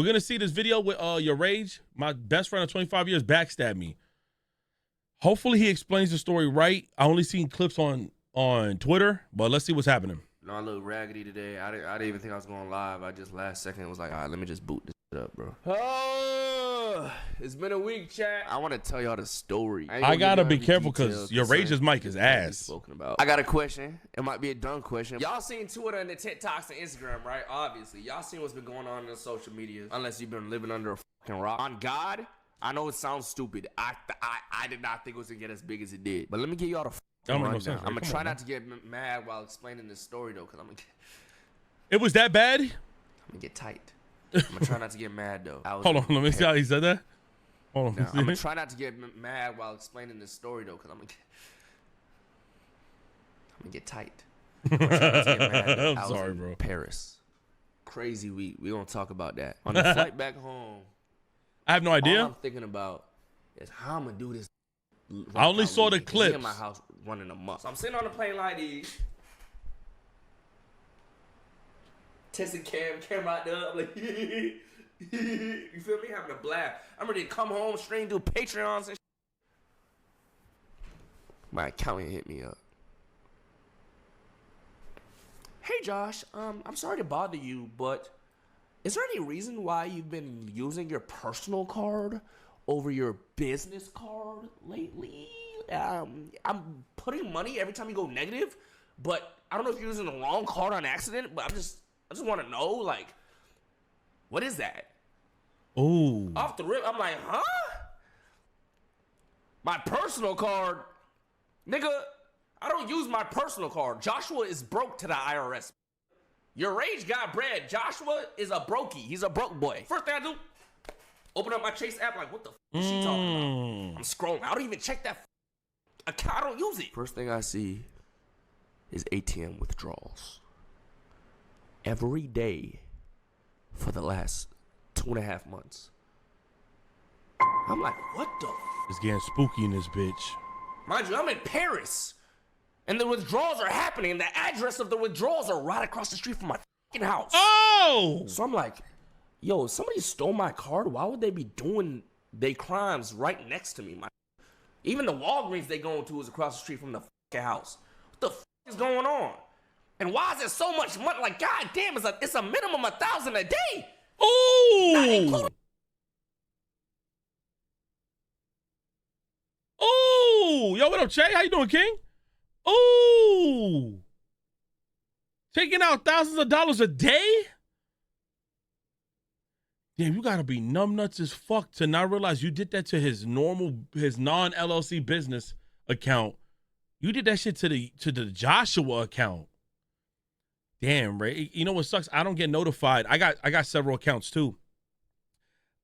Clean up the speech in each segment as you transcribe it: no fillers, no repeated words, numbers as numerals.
We're going to see this video with Your Rage. My best friend of 25 years backstabbed me. Hopefully he explains the story right. I only seen clips on Twitter, but let's see what's happening. No, I look raggedy today. I didn't even think I was going live. I just last second was like, all right, let me just boot this shit up, bro. Oh, it's been a week, chat. I want to tell y'all the story. I gotta be careful because Your Rage's mic is ass. Spoken about. I got a question. It might be a dumb question. Y'all seen Twitter and the TikToks and Instagram, right? Obviously, y'all seen what's been going on in the social media. Unless you've been living under a fucking rock. On God, I know it sounds stupid. I did not think it was gonna get as big as it did. But let me give y'all the. I'm gonna try not to get mad while explaining this story though, cause It was that bad? I'm gonna get tight. I'm gonna try not to get mad though. Hold on, let me see how he said that. Hold on. I'm gonna try not to get mad while explaining this story though, cause I'm gonna get tight. I'm gonna try not to get mad though. I'm sorry, bro. Paris. Crazy week. We gonna talk about that. On the flight back home. I have no idea. All I'm thinking about is how I'm gonna do this. I only saw the clips. In my house running a month. So I'm sitting on the plane like these. Testing camera out there. I'm like, you feel me? Having a blast. I'm ready to come home, stream, do Patreons and shit. My accountant hit me up. Hey Josh, I'm sorry to bother you, but is there any reason why you've been using your personal card over your business card lately? I'm putting money every time you go negative, but I don't know if you're using the wrong card on accident, but I just want to know, like, what is that? Ooh. Off the rip, I'm like, huh? My personal card? Nigga, I don't use my personal card. Joshua is broke to the IRS. Your Rage got bread. Joshua is a brokey. He's a broke boy. First thing I do, open up my Chase app, like, what the f is she talking about? I'm scrolling. I don't even check that account. I don't use it. First thing I see is ATM withdrawals. Every day for the last 2.5 months. I'm like, what the f? It's getting spooky in this bitch. Mind you, I'm in Paris. And the withdrawals are happening. And the address of the withdrawals are right across the street from my fucking house. Oh! So I'm like, yo, somebody stole my card. Why would they be doing their crimes right next to me? Even the Walgreens they going to is across the street from the fucking house. What the fuck is going on? And why is there so much money? Like, god damn, it's a minimum of $1,000 a day. Ooh! Ooh! Yo, what up, Che? How you doing, King? Ooh! Taking out thousands of dollars a day? Damn, you gotta be numbnuts as fuck to not realize you did that to his non-LLC business account. You did that shit to the Joshua account. Damn, Ray. You know what sucks? I don't get notified. I got several accounts too.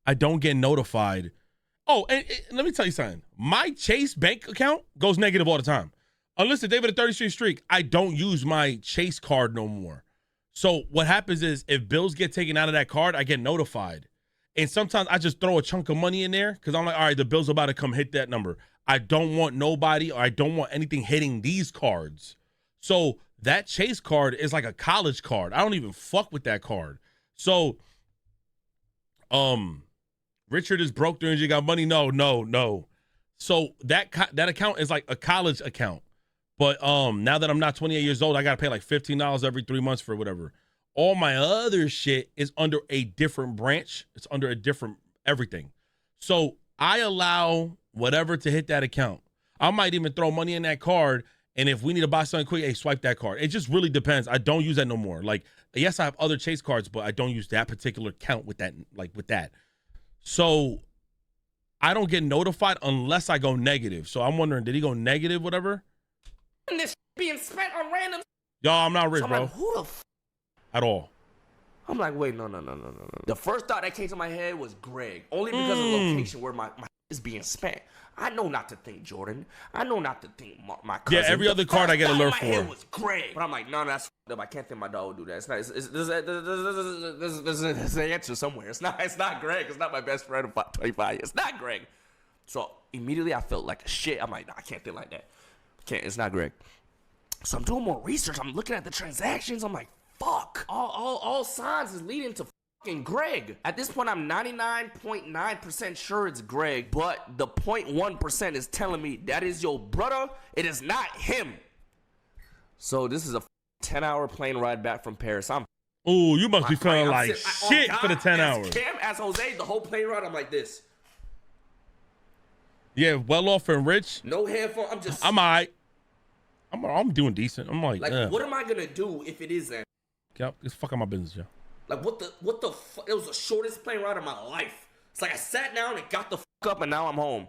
I don't get notified. Oh, and let me tell you something. My Chase bank account goes negative all the time. Unless the David at 30th Street streak, I don't use my Chase card no more. So what happens is if bills get taken out of that card, I get notified. And sometimes I just throw a chunk of money in there because I'm like, all right, the bill's about to come hit that number. I don't want nobody or I don't want anything hitting these cards. So that Chase card is like a college card. I don't even fuck with that card. So, Richard is broke during you got money. No. So that account is like a college account. But now that I'm not 28 years old, I got to pay like $15 every 3 months for whatever. All my other shit is under a different branch. It's under a different everything. So I allow whatever to hit that account. I might even throw money in that card. And if we need to buy something quick, hey, swipe that card. It just really depends. I don't use that no more. Like, yes, I have other Chase cards, but I don't use that particular account with that. So I don't get notified unless I go negative. So I'm wondering, did he go negative, whatever? And this being spent on random. Y'all, I'm not rich, So I'm bro. like, who the f? At all. I'm like, wait, no. The first thought that came to my head was Greg. Only because of the location where my is being spent. I know not to think Jordan. I know not to think my cousin. Yeah, every other card I get alert for. My head was Greg. But I'm like, no, that's up. I can't think my dog would do that. It's not. There's an answer somewhere. It's not Greg. It's not my best friend of 25 years. It's not Greg. So immediately I felt like shit. I'm like, nah, I can't think like that. It's not Greg. So I'm doing more research. I'm looking at the transactions. I'm like, fuck. All signs is leading to fucking Greg. At this point, I'm 99.9% sure it's Greg, but the 0.1% is telling me that is your brother. It is not him. So this is a 10-hour plane ride back from Paris. Oh, you must be feeling like shit for the 10 hours. Cam, as Jose, the whole plane ride, I'm like this. Yeah, well off and rich. No headphone. I'm all right. I'm doing decent. I'm like what am I gonna do if it is that? Yep, it's fucking my business, yo. Like, what the fuck? It was the shortest plane ride of my life. It's like I sat down and got the fuck up, and now I'm home.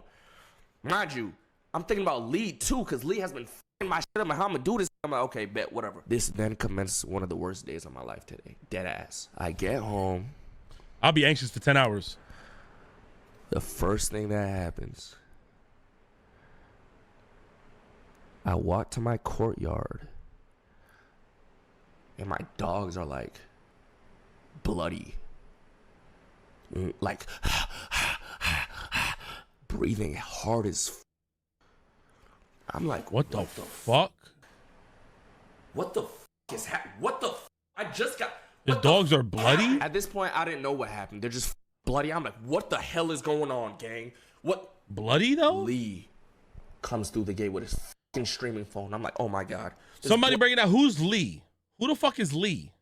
Mind you, I'm thinking about Lee, too, because Lee has been fucking my shit up. How I'm gonna do this? I'm like, okay, bet, whatever. This then commences one of the worst days of my life today. Dead ass. I get home. I'll be anxious for 10 hours. The first thing that happens, I walk to my courtyard, and my dogs are like bloody, like breathing hard as I'm like, what the fuck? What the fuck is happening? What the fuck? I just got... The dogs are bloody? At this point, I didn't know what happened. They're just bloody. I'm like, what the hell is going on, gang? What? Bloody, though? Lee comes through the gate with his fucking streaming phone. I'm like, oh my God. Somebody break it out. Who's Lee? Who the fuck is Lee?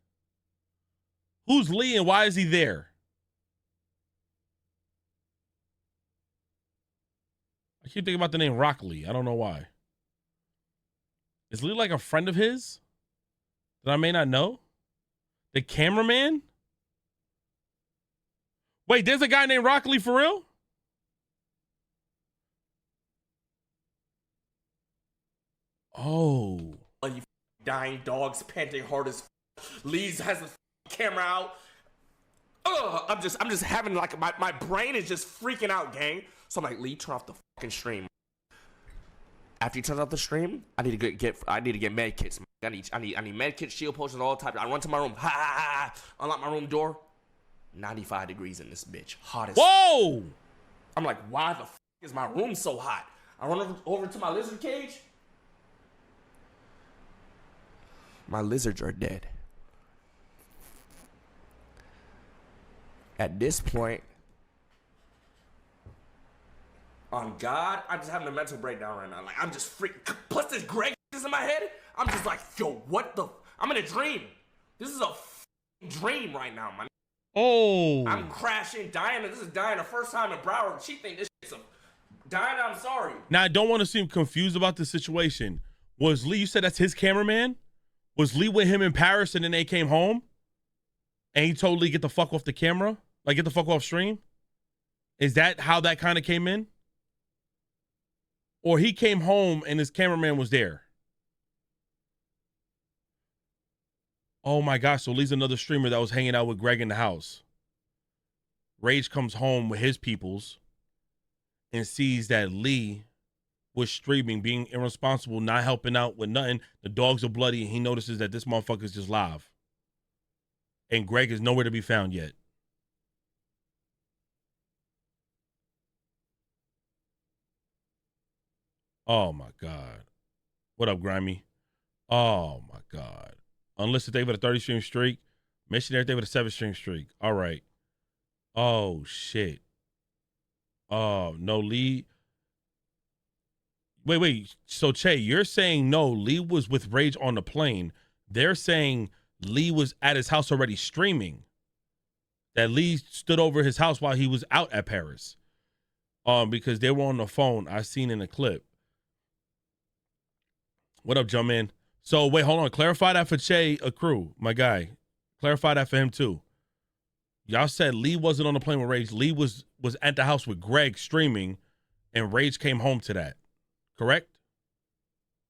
Who's Lee and why is he there? I keep thinking about the name Rock Lee. I don't know why. Is Lee like a friend of his that I may not know? The cameraman? Wait, there's a guy named Rock Lee for real? Oh. You dying dogs panting hard as Lee's has the camera out. Ugh, I'm just having like my brain is just freaking out, gang. So I'm like, Lee, turn off the fucking stream. After he turns off the stream, I need to get med kits. I need med kits, shield potions, all types. I run to my room, unlock my room door. 95 degrees in this bitch, hot as. Whoa! I'm like, why the fuck is my room so hot? I run over to my lizard cage. My lizards are dead. At this point, on God, I'm just having a mental breakdown right now. Like, I'm just freaking. Plus, this Greg is in my head. I'm just like, yo, what the? I'm in a dream. This is a dream right now, man. Oh. I'm crashing, dying. This is dying the first time in Broward. She think this shit's dying. I'm sorry. Now, I don't want to seem confused about the situation. Was Lee, you said that's his cameraman? Was Lee with him in Paris and then they came home? And he told Lee, get the fuck off the camera? Like, get the fuck off stream? Is that how that kind of came in? Or he came home and his cameraman was there? Oh my gosh, so Lee's another streamer that was hanging out with Greg in the house. Rage comes home with his peoples and sees that Lee was streaming, being irresponsible, not helping out with nothing. The dogs are bloody, and he notices that this motherfucker's just live. And Greg is nowhere to be found yet. Oh my God. What up, Grimy? Oh my God. Unlisted day with a 30 stream streak. Missionary day with a 7 stream streak. All right. Oh shit. Oh no, Lee. Wait. So Che, you're saying no, Lee was with Rage on the plane. They're saying Lee was at his house already streaming. That Lee stood over his house while he was out at Paris. Because they were on the phone. I seen in the clip. What up, Jumpman? So wait, hold on. Clarify that for Che Accrue, my guy. Clarify that for him too. Y'all said Lee wasn't on the plane with Rage. Lee was at the house with Greg streaming, and Rage came home to that. Correct?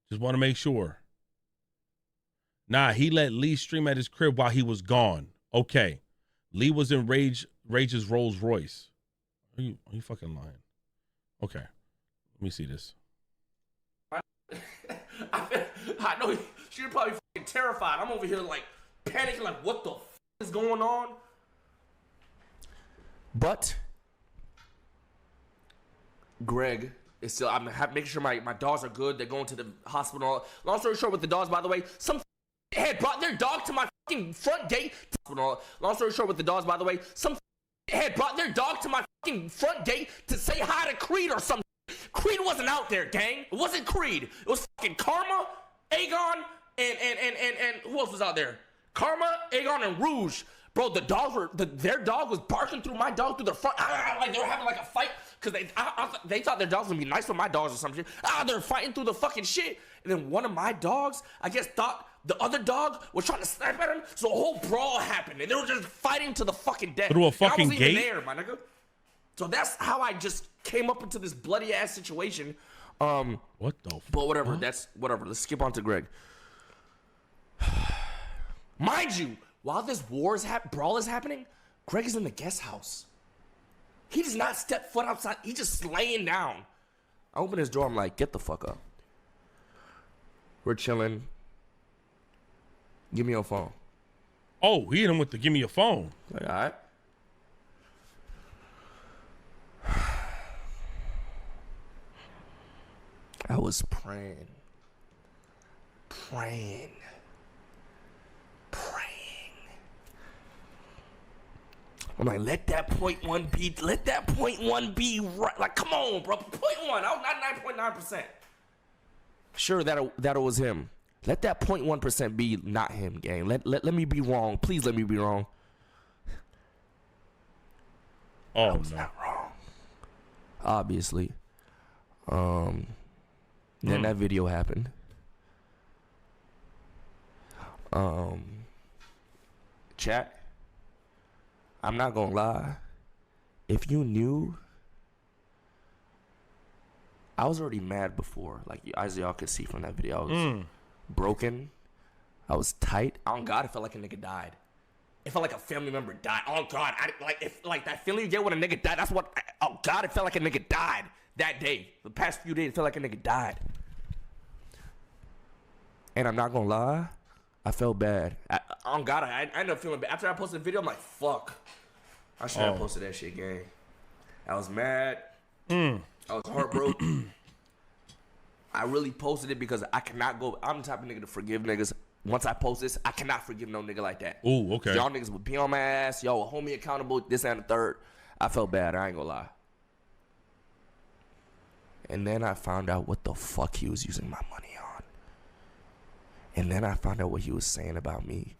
Just want to make sure. Nah, he let Lee stream at his crib while he was gone. Okay. Lee was in Rage's Rolls Royce. Are you fucking lying? Okay. Let me see this. I know she's probably fucking terrified. I'm over here like panicking, like what the f is going on? But Greg is still. I'm making sure my dogs are good. They're going to the hospital. Long story short, with the dogs, by the way, some had brought their dog to my fucking front gate. Long story short with the dogs, by the way, some had brought their dog to my fucking front gate to say hi to Creed or something. Creed wasn't out there, gang. It wasn't Creed. It was fucking Karma, Aegon, and who else was out there? Karma, Aegon, and Rouge. Bro, their dog was barking through my dog through the front. Like they were having like a fight because they thought their dogs would be nice with my dogs or some shit. They're fighting through the fucking shit. And then one of my dogs, I guess, thought the other dog was trying to snap at him. So a whole brawl happened, and they were just fighting to the fucking death. Through a fucking I wasn't gate? even there, my nigga. So that's how I just came up into this bloody ass situation. What the fuck? But whatever, that's whatever. Let's skip on to Greg. Mind you, while this brawl is happening, Greg is in the guest house. He does not step foot outside. He's just laying down. I open his door. I'm like, get the fuck up. We're chilling. Give me your phone. Oh, he hit him with the give me your phone. Like, all right. I was praying. I'm like, let that point one be right. Like, come on, bro. Point one. I was not 99.9%. Sure, that was him. Let that 0.1% be not him, gang. Let me be wrong. Please let me be wrong. Oh, I was not wrong. Obviously. Then that video happened. Chat. I'm not gonna lie. If you knew, I was already mad before. Like, as y'all could see from that video, I was broken. I was tight. Oh God, it felt like a nigga died. It felt like a family member died. Oh God, like that feeling you get when a nigga died. That's what. Oh God, it felt like a nigga died that day. The past few days, it felt like a nigga died. And I'm not gonna lie, I felt bad. Oh God, I ended up feeling bad. After I posted the video, I'm like, fuck. I should have posted that shit, gang. I was mad. I was heartbroken. I really posted it because I cannot go. I'm the type of nigga to forgive niggas. Once I post this, I cannot forgive no nigga like that. Ooh, okay. Y'all niggas would be on my ass. Y'all would hold me accountable. This and the third. I felt bad. I ain't gonna lie. And then I found out what the fuck he was using my money on. And then I found out what he was saying about me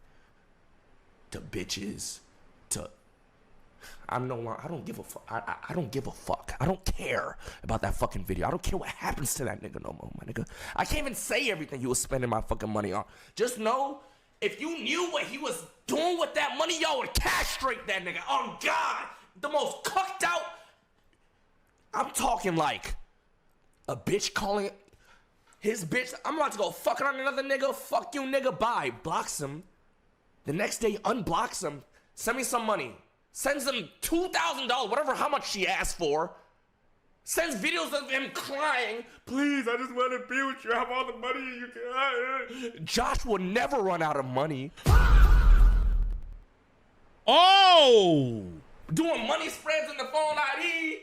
to bitches, to I don't give a fuck. I don't give a fuck. I don't care about that fucking video. I don't care what happens to that nigga no more, my nigga. I can't even say everything he was spending my fucking money on. Just know, if you knew what he was doing with that money, y'all would castrate that nigga. Oh God, the most cucked out. I'm talking like a bitch calling his bitch. I'm about to go fucking on another nigga. Fuck you, nigga. Bye. Blocks him. The next day, unblocks him. Send me some money. Sends him $2,000, whatever, how much she asked for. Sends videos of him crying. Please, I just want to be with you. I have all the money you can. Josh will never run out of money. Oh! Doing money spreads in the phone ID.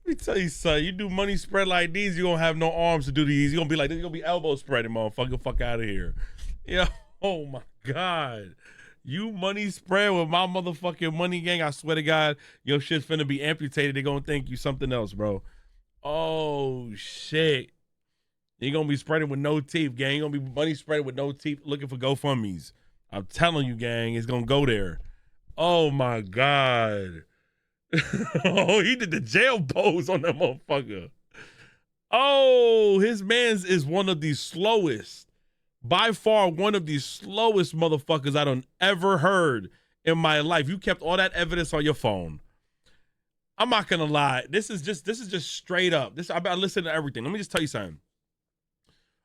Let me tell you, son, you do money spread like these, you're gonna have no arms to do these. You're gonna be like, this is gonna be elbow spreading, motherfucker. Fuck out of here. Yeah. Oh my God. You money spread with my motherfucking money gang. I swear to God, your shit's finna be amputated. They're gonna think you something else, bro. Oh shit. You're gonna be spreading with no teeth, gang. You're gonna be money spreading with no teeth looking for GoFundMe's. I'm telling you, gang, it's gonna go there. Oh my God. Oh, he did the jail pose on that motherfucker. Oh, his man's is one of the slowest, by far one of the slowest motherfuckers I done ever heard in my life. You kept all that evidence on your phone. I'm not gonna lie. This is just straight up. I listen to everything. Let me just tell you something.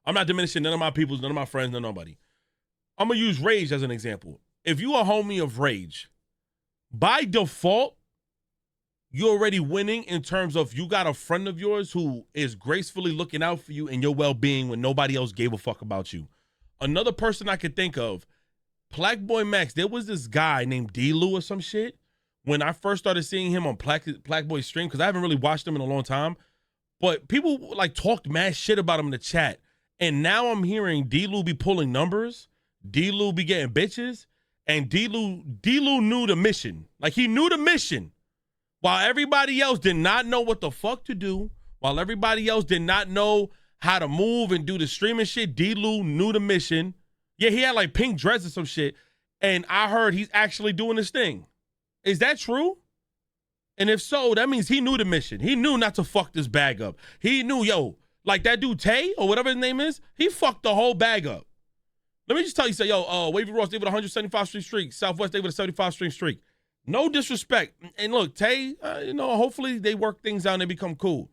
I'm not diminishing none of my peoples, none of my friends, nobody. I'm gonna use Rage as an example. If you a homie of Rage, by default, you're already winning in terms of you got a friend of yours who is gracefully looking out for you and your well-being when nobody else gave a fuck about you. Another person I could think of, Black Boy Max, there was this guy named D-Lou or some shit. When I first started seeing him on Black Boy's stream, because I haven't really watched him in a long time, but people like talked mad shit about him in the chat. And now I'm hearing D-Lou be pulling numbers, D-Lou be getting bitches, and D-Lou knew the mission. Like, he knew the mission. While everybody else did not know what the fuck to do, while everybody else did not know how to move and do the streaming shit, D-Lou knew the mission. Yeah, he had like pink dreads or some shit. And I heard he's actually doing this thing. Is that true? And if so, that means he knew the mission. He knew not to fuck this bag up. He knew, yo, like that dude Tay or whatever his name is, he fucked the whole bag up. Let me just tell you, say, yo, Wavy Ross, they with a 175 stream streak. Southwest, they with a 75 stream streak. No disrespect. And look, Tay, hopefully they work things out and they become cool.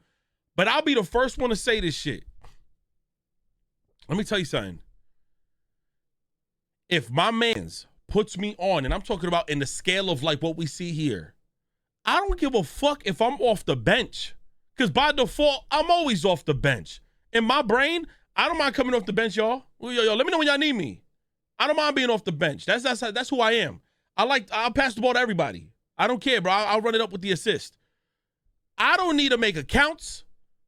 But I'll be the first one to say this shit. Let me tell you something. If my mans puts me on, and I'm talking about in the scale of like what we see here, I don't give a fuck if I'm off the bench. Because by default, I'm always off the bench. In my brain, I don't mind coming off the bench, y'all. Yo, let me know when y'all need me. I don't mind being off the bench. That's who I am. I'll pass the ball to everybody. I don't care, bro. I'll run it up with the assist. I don't need to make accounts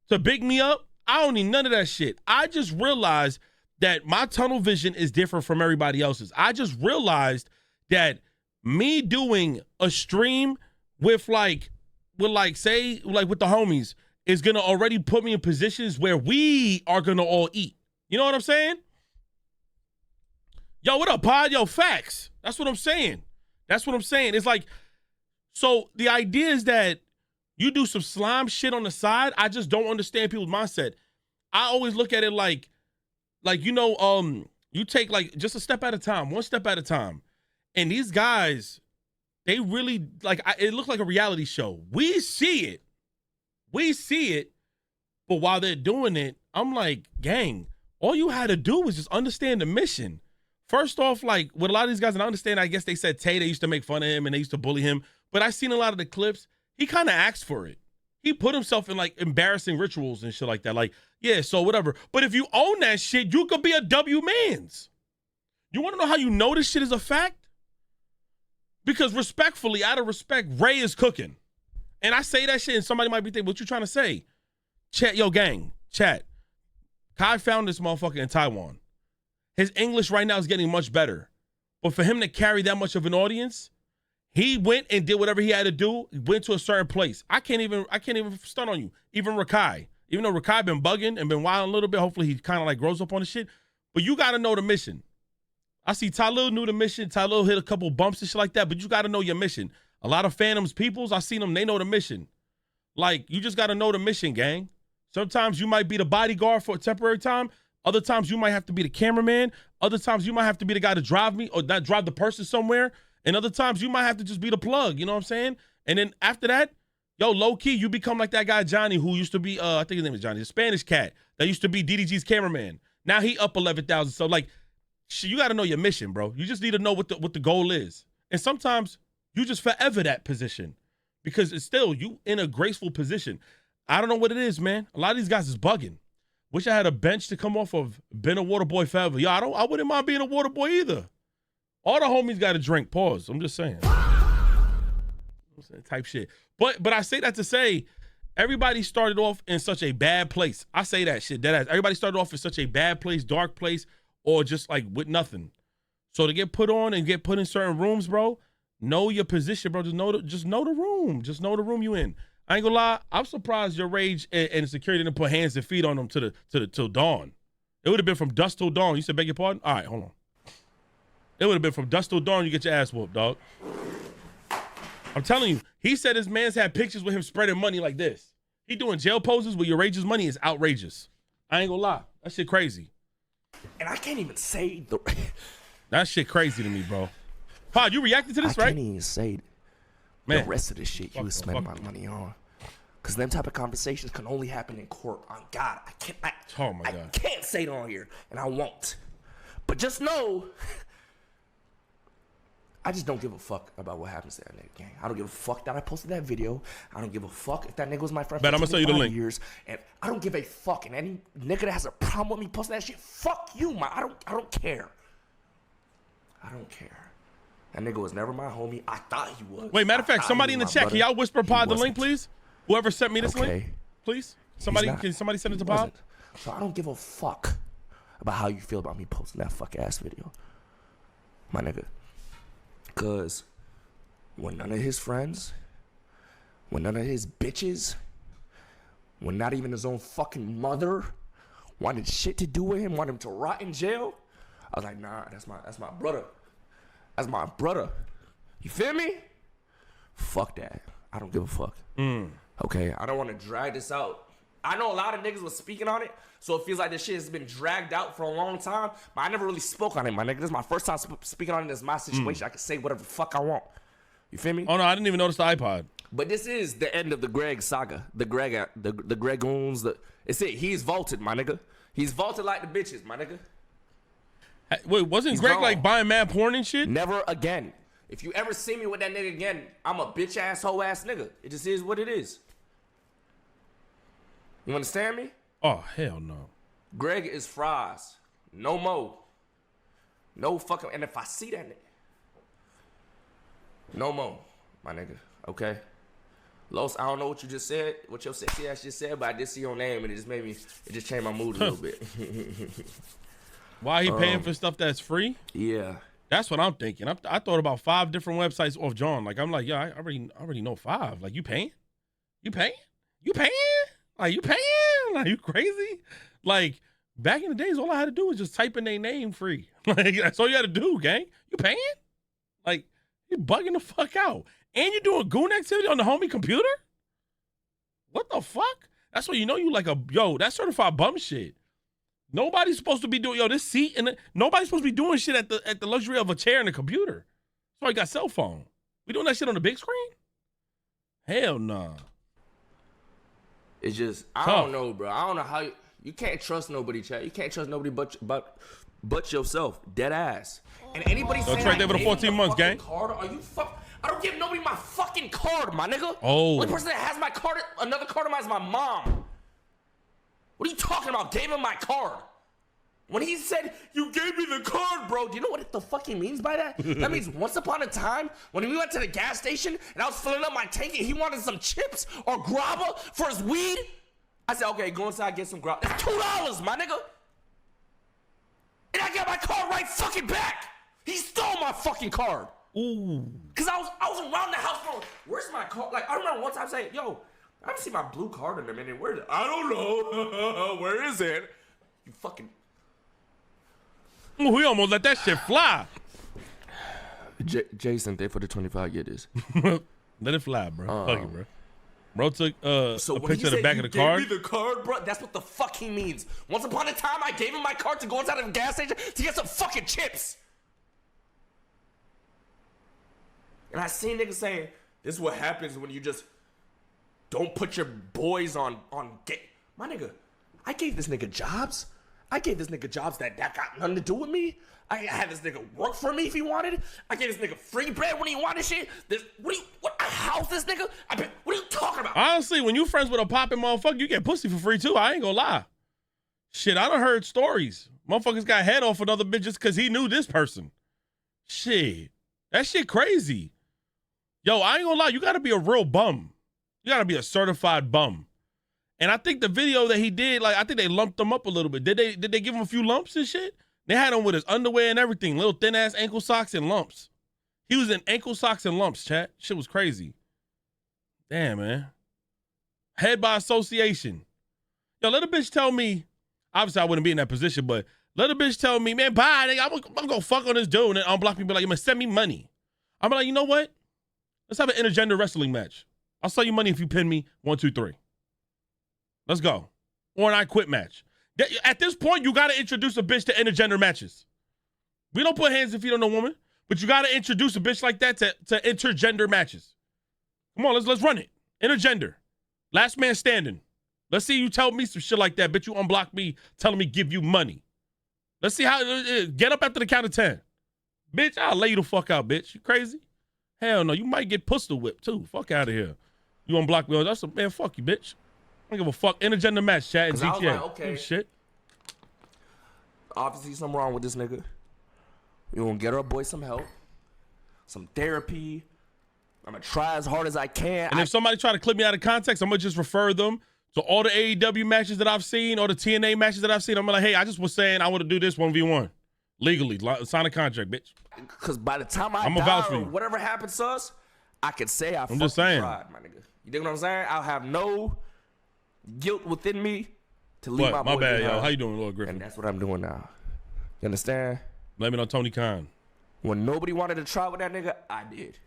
to big me up. I don't need none of that shit. I just realized that my tunnel vision is different from everybody else's. I just realized that me doing a stream with the homies is gonna already put me in positions where we are gonna all eat. You know what I'm saying? Yo, what up, pod? Yo, facts. That's what I'm saying. It's like, so the idea is that you do some slime shit on the side. I just don't understand people's mindset. I always look at it like, you take like just a step at a time, one step at a time. And these guys, they really, it looks like a reality show. We see it, but while they're doing it, I'm like, gang, all you had to do was just understand the mission. First off, like, with a lot of these guys, and I understand, I guess they said Tay, they used to make fun of him and they used to bully him, but I've seen a lot of the clips. He kind of asked for it. He put himself in like embarrassing rituals and shit like that. Like, yeah, so whatever. But if you own that shit, you could be a W mans. You want to know how you know this shit is a fact? Because respectfully, out of respect, Ray is cooking. And I say that shit and somebody might be thinking, what you trying to say? Chat, yo, gang, chat. Kai found this motherfucker in Taiwan. His English right now is getting much better. But for him to carry that much of an audience, he went and did whatever he had to do, went to a certain place. I can't even stun on you. Even Rakai. Even though Rakai been bugging and been wilding a little bit, hopefully he kind of like grows up on the shit. But you got to know the mission. I see Talil knew the mission. Talil hit a couple bumps and shit like that, but you got to know your mission. A lot of Phantoms peoples, I seen them, they know the mission. Like, you just got to know the mission, gang. Sometimes you might be the bodyguard for a temporary time. Other times you might have to be the cameraman. Other times you might have to be the guy to drive me or not drive the person somewhere. And other times you might have to just be the plug, you know what I'm saying? And then after that, yo, low-key, you become like that guy Johnny who used to be, I think his name is Johnny, the Spanish cat that used to be DDG's cameraman. Now he up 11,000. So, like, you got to know your mission, bro. You just need to know what the goal is. And sometimes you just forever that position because it's still you in a graceful position. I don't know what it is, man. A lot of these guys is bugging. Wish I had a bench to come off of, been a water boy forever. Yo, I wouldn't mind being a water boy either. All the homies got to drink. Pause. I'm just saying. Type shit. But I say that to say, everybody started off in such a bad place. I say that shit, deadass. Everybody started off in such a bad place, dark place, or just like with nothing. So to get put on and get put in certain rooms, bro, know your position, bro. Just know the room. Just know the room you in. I ain't gonna lie. I'm surprised your rage and security didn't put hands and feet on them till dawn. It would have been from dusk till dawn. You said beg your pardon? All right, hold on. It would have been from dusk till dawn. You get your ass whooped, dog. I'm telling you. He said his man's had pictures with him spreading money like this. He doing jail poses with YourRage's money is outrageous. I ain't gonna lie. That shit crazy. And I can't even say the... That shit crazy to me, bro. Pod, you reacted to this, right? I can't even say the rest of this shit you was spending my money on. Because them type of conversations can only happen in court. On God, I can't say it on here, and I won't. But just know, I just don't give a fuck about what happens to that nigga, gang. I don't give a fuck that I posted that video. I don't give a fuck if that nigga was my friend for 25 years. And I don't give a fuck. And any nigga that has a problem with me posting that shit, fuck you, man. I don't care. I don't care. That nigga was never my homie. I thought he was. Wait, matter of fact, somebody in the chat, can y'all whisper pod the link, please? Whoever sent me this link, please. Can somebody send it to pod? So I don't give a fuck about how you feel about me posting that fuck ass video, my nigga. Cause when none of his friends, when none of his bitches, when not even his own fucking mother wanted shit to do with him, wanted him to rot in jail, I was like, nah, that's my brother. That's my brother. You feel me? Fuck that. I don't give a fuck. Okay, I don't want to drag this out. I know a lot of niggas was speaking on it, so it feels like this shit has been dragged out for a long time, but I never really spoke on it, my nigga. This is my first time speaking on it. This is my situation. I can say whatever the fuck I want. You feel me? Oh, no, I didn't even notice the iPod. But this is the end of the Greg saga. The Gregoons. It's it. He's vaulted, my nigga. He's vaulted like the bitches, my nigga. Wait, wasn't Greg like buying mad porn and shit? Never again. If you ever see me with that nigga again, I'm a bitch ass, hoe ass nigga. It just is what it is. You understand me? Oh, hell no. Greg is fries. No more. No fucking. And if I see that nigga, no more, my nigga. Okay? Los, I don't know what you just said, what your sexy ass just said, but I did see your name and it just changed my mood a little bit. Why he paying for stuff that's free? Yeah. That's what I'm thinking. I thought about 5 different websites off John. Like, I'm like, yeah, I already know 5. Like, you paying? You paying? You paying? Like, you paying? Like, you crazy? Like, back in the days, all I had to do was just type in their name free. Like, that's all you had to do, gang. You paying? Like, you bugging the fuck out. And you're doing goon activity on the homie computer? What the fuck? That's when you know you like that's certified bum shit. Nobody's supposed to be doing, this seat, and nobody's supposed to be doing shit at the luxury of a chair and a computer. That's why you got cell phone. We doing that shit on the big screen? Hell nah. It's just, I don't know, bro. I don't know how you can't trust nobody, chat. You can't trust nobody but yourself. Dead ass. And anybody saying right there with the 14 months, gang. Card, are you I don't give nobody my fucking card, my nigga. Oh. The only person that has my card, another card of mine is my mom. What are you talking about? Gave him my card. When he said, you gave me the card, bro, do you know what the fuck he means by that? That means once upon a time, when we went to the gas station and I was filling up my tank and he wanted some chips or grabba for his weed, I said, okay, go inside, get some grabba. It's $2, my nigga. And I got my card right fucking back. He stole my fucking card. Ooh. Cause I was around the house going, where's my card? Like, I remember one time saying, yo, I haven't seen my blue card in a minute. Where is it? I don't know. Where is it? You fucking. Ooh, we almost let that shit fly. Jason, thank for the 25. Get this. Let it fly, bro. Fuck it, bro. Bro took so a picture of the back of the card. Gave me the card, bro. That's what the fuck he means. Once upon a time, I gave him my card to go inside of a gas station to get some fucking chips. And I seen niggas saying, this is what happens when you just don't put your boys on game. My nigga, I gave this nigga jobs. I gave this nigga jobs that got nothing to do with me. I had this nigga work for me if he wanted. I gave this nigga free bread when he wanted shit. I house this nigga? What are you talking about? Honestly, when you friends with a popping motherfucker, you get pussy for free too. I ain't gonna lie. Shit, I done heard stories. Motherfuckers got head off another bitch just because he knew this person. Shit. That shit crazy. Yo, I ain't gonna lie. You gotta be a real bum. You gotta be a certified bum. And I think the video that he did, like, I think they lumped him up a little bit. Did they give him a few lumps and shit? They had him with his underwear and everything, little thin ass ankle socks and lumps. He was in ankle socks and lumps, chat. Shit was crazy. Damn, man. Head by association. Yo, let a bitch tell me, obviously I wouldn't be in that position, but let a bitch tell me, man, bye, nigga, I'm gonna fuck on this dude and unblock me, be like, you're gonna send me money. I'm like, you know what? Let's have an intergender wrestling match. I'll sell you money if you pin me 1, 2, 3. Let's go. Or an I quit match. At this point, you got to introduce a bitch to intergender matches. We don't put hands if you don't know woman, but you got to introduce a bitch like that to intergender matches. Come on, let's run it. Intergender. Last man standing. Let's see you tell me some shit like that. Bitch, you unblock me telling me give you money. Let's see how, get up after the count of 10. Bitch, I'll lay you the fuck out, bitch. You crazy? Hell no, you might get pistol whipped too. Fuck out of here. You unblock me. That's a, man, fuck you, bitch. I don't give a fuck. Intergender match, chat, and GTA. Like, okay. Shit. Obviously something wrong with this nigga. We gonna get our boy some help, some therapy. I'm gonna try as hard as I can. And if somebody try to clip me out of context, I'm gonna just refer them to all the AEW matches that I've seen, or the TNA matches that I've seen. I'm like, hey, I just was saying I want to do this 1v1 legally. Sign a contract, bitch. Because by the time I'm vouch for or you. whatever happens to us, I can say I'm just saying. tried, my nigga. You dig what I'm saying? I'll have no guilt within me to leave my boy My bad, behind. yo. How you doing, Lord Griffin? And that's what I'm doing now. You understand? Blame it on Tony Khan. When nobody wanted to try with that nigga, I did.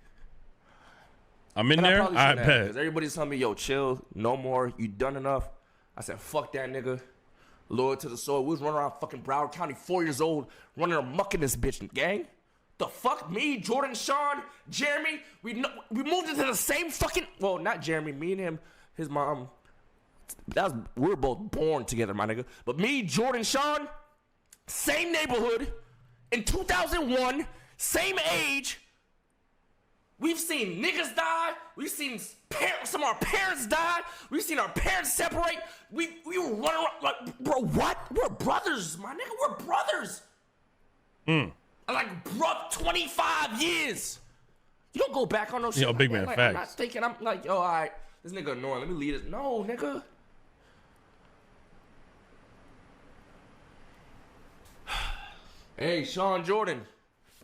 I'm in And there. I Because bet. everybody's telling me, yo, chill, no more. You done enough. I said, fuck that nigga. Loyal to the soul. We was running around fucking Broward County, 4 years old, running amok in this bitch, gang. The fuck? Me, Jordan, Sean, Jeremy, we moved into the same fucking, well, not Jeremy, me and him, his mom, we were both born together, my nigga. But me, Jordan, Sean, same neighborhood, in 2001, same age. We've seen niggas die. We've seen some of our parents die. We've seen our parents separate. We were running around like, bro, what? We're brothers, my nigga. We're brothers. Like, bro, 25 years. You don't go back on those shit. Yo, big man, like, facts. I'm not thinking, I'm like, yo, all right, this nigga annoying. Let me lead it. No, nigga. Hey, Sean Jordan.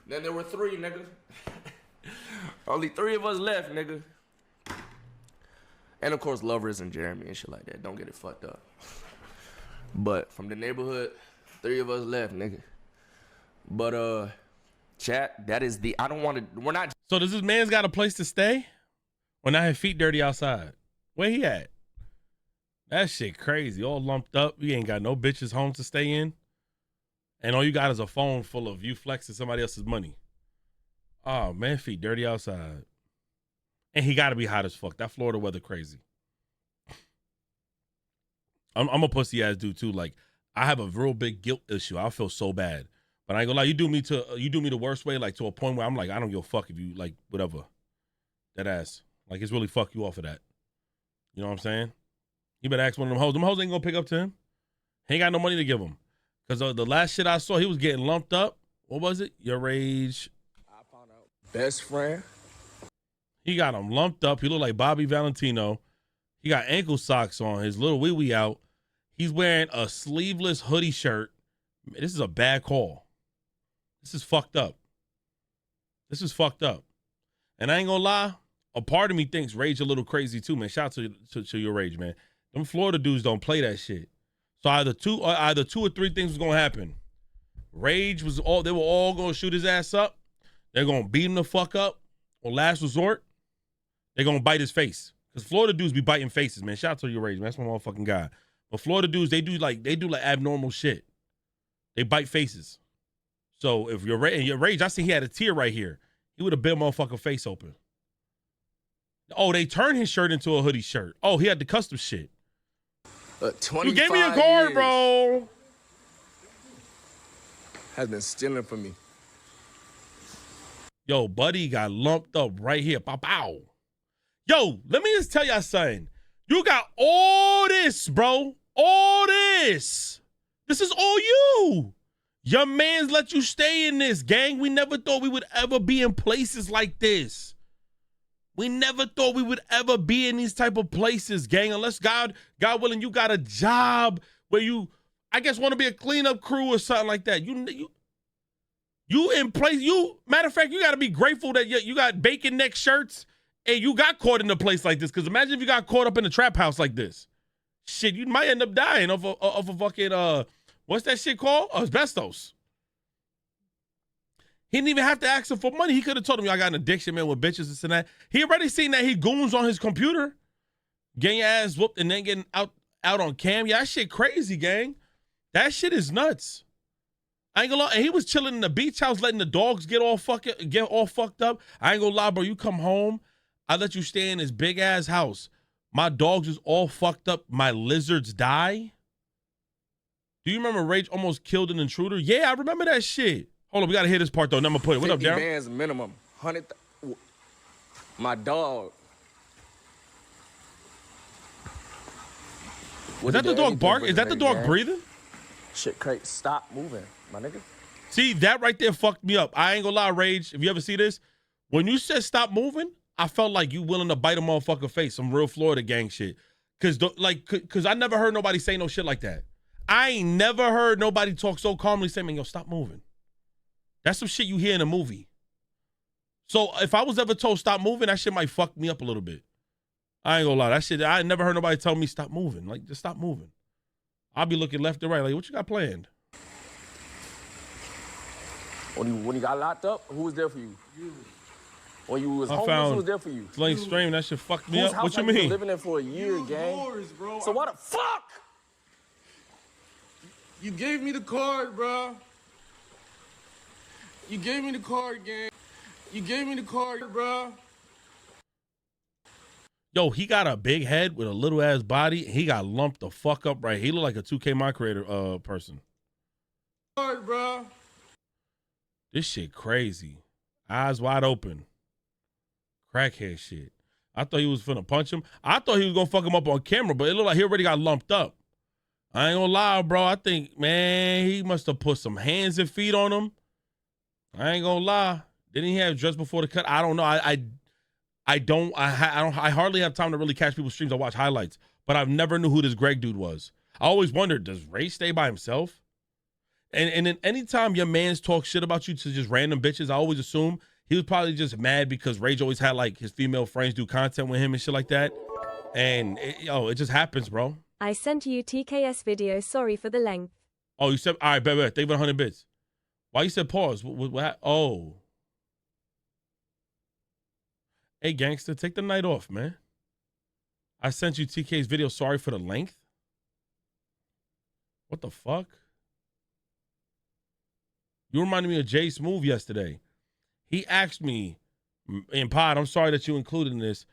Then there were 3, nigga. Only 3 of us left, nigga. And of course, Lovers and Jeremy and shit like that. Don't get it fucked up. But from the neighborhood, 3 of us left, nigga. But chat, that is the, I don't want to, we're not. So does this man's got a place to stay? Or not his feet dirty outside? Where he at? That shit crazy. All lumped up. You ain't got no bitches home to stay in. And all you got is a phone full of you flexing somebody else's money. Oh, man, feet dirty outside. And he got to be hot as fuck. That Florida weather crazy. I'm a pussy ass dude too. Like, I have a real big guilt issue. I feel so bad. But I ain't gonna lie, you do me the worst way, like to a point where I'm like, I don't give a fuck if you like whatever. That ass. Like, it's really fuck you off of that. You know what I'm saying? You better ask one of them hoes. Them hoes ain't gonna pick up to him. He ain't got no money to give him. Because the last shit I saw, he was getting lumped up. What was it? Your Rage. I found out. Best friend. He got him lumped up. He looked like Bobby Valentino. He got ankle socks on, his little wee-wee out. He's wearing a sleeveless hoodie shirt. This is a bad call. This is fucked up. This is fucked up. And I ain't gonna lie, a part of me thinks Rage a little crazy too, man. Shout out to your Rage, man. Them Florida dudes don't play that shit. So either two or three things was gonna happen. Rage they were all gonna shoot his ass up. They're gonna beat him the fuck up. Or last resort, they're gonna bite his face. Because Florida dudes be biting faces, man. Shout out to your Rage, man. That's my motherfucking guy. But Florida dudes, they do like abnormal shit. They bite faces. So if your Rage, I see he had a tear right here. He would have bit motherfucking face open. Oh, they turned his shirt into a hoodie shirt. Oh, he had the custom shit. 25 You gave me a card, years bro. has been stealing from me. Yo, buddy got lumped up right here. Pow, pow. Yo, let me just tell y'all something. You got all this, bro. All this. This is all you. Your mans let you stay in this, gang. We never thought we would ever be in places like this. We never thought we would ever be in these type of places, gang. Unless God willing, you got a job where you, I guess, want to be a cleanup crew or something like that. You in place. Matter of fact, you got to be grateful that you got bacon neck shirts and you got caught in a place like this. Because imagine if you got caught up in a trap house like this. Shit, you might end up dying of a fucking, what's that shit called? Asbestos. He didn't even have to ask him for money. He could have told him, I got an addiction, man, with bitches, this and that. He already seen that he goons on his computer. Getting your ass whooped and then getting out on cam. Yeah, that shit crazy, gang. That shit is nuts. I ain't gonna lie. And he was chilling in the beach house, letting the dogs get all fucked up. I ain't gonna lie, bro. You come home, I let you stay in this big ass house. My dogs is all fucked up. My lizards die. Do you remember Rage almost killed an intruder? Yeah, I remember that shit. Hold on, we gotta hear this part though. Then I'm gonna put it. What up, Darryl? 50 bands minimum. 100. My dog. Is that the dog barking? Is that the dog breathing? Shit, crazy. Stop moving, my nigga. See, that right there fucked me up. I ain't gonna lie, Rage. If you ever see this, when you said stop moving, I felt like you willing to bite a motherfucker face, some real Florida gang shit. Cause I never heard nobody say no shit like that. I ain't never heard nobody talk so calmly saying, man, yo, stop moving. That's some shit you hear in a movie. So if I was ever told stop moving, that shit might fuck me up a little bit. I ain't gonna lie. That shit, I never heard nobody tell me stop moving. Like, just stop moving. I'll be looking left and right, like, what you got planned? When you got locked up, who was there for you? When you was I homeless, found who was there for you? Link Stream, that shit fucked me Whose up. house What you have been mean? living in for a year, gang. Yours, bro. So what the fuck? You gave me the card, bro. You gave me the card, gang. You gave me the card, bro. Yo, he got a big head with a little ass body. He got lumped the fuck up right. He look like a 2K My Creator person. Card, bro. This shit crazy. Eyes wide open. Crackhead shit. I thought he was finna punch him. I thought he was gonna fuck him up on camera, but it looked like he already got lumped up. I ain't gonna lie, bro. I think, man, he must have put some hands and feet on him. I ain't gonna lie. Didn't he have dress before the cut? I don't know. I hardly have time to really catch people's streams. I watch highlights, but I've never knew who this Greg dude was. I always wondered, does Ray stay by himself? And then anytime your mans talk shit about you to just random bitches, I always assume he was probably just mad because Rage always had like his female friends do content with him and shit like that. And it just happens, bro. I sent you TKS video. Sorry for the length. Oh, you said, all right, bet. Thank you for 100 bits. Why you said pause? What oh. Hey, gangster, take the night off, man. I sent you TK's video. Sorry for the length. What the fuck? You reminded me of Jay Smooth yesterday. He asked me, in pod, I'm sorry that you included in this.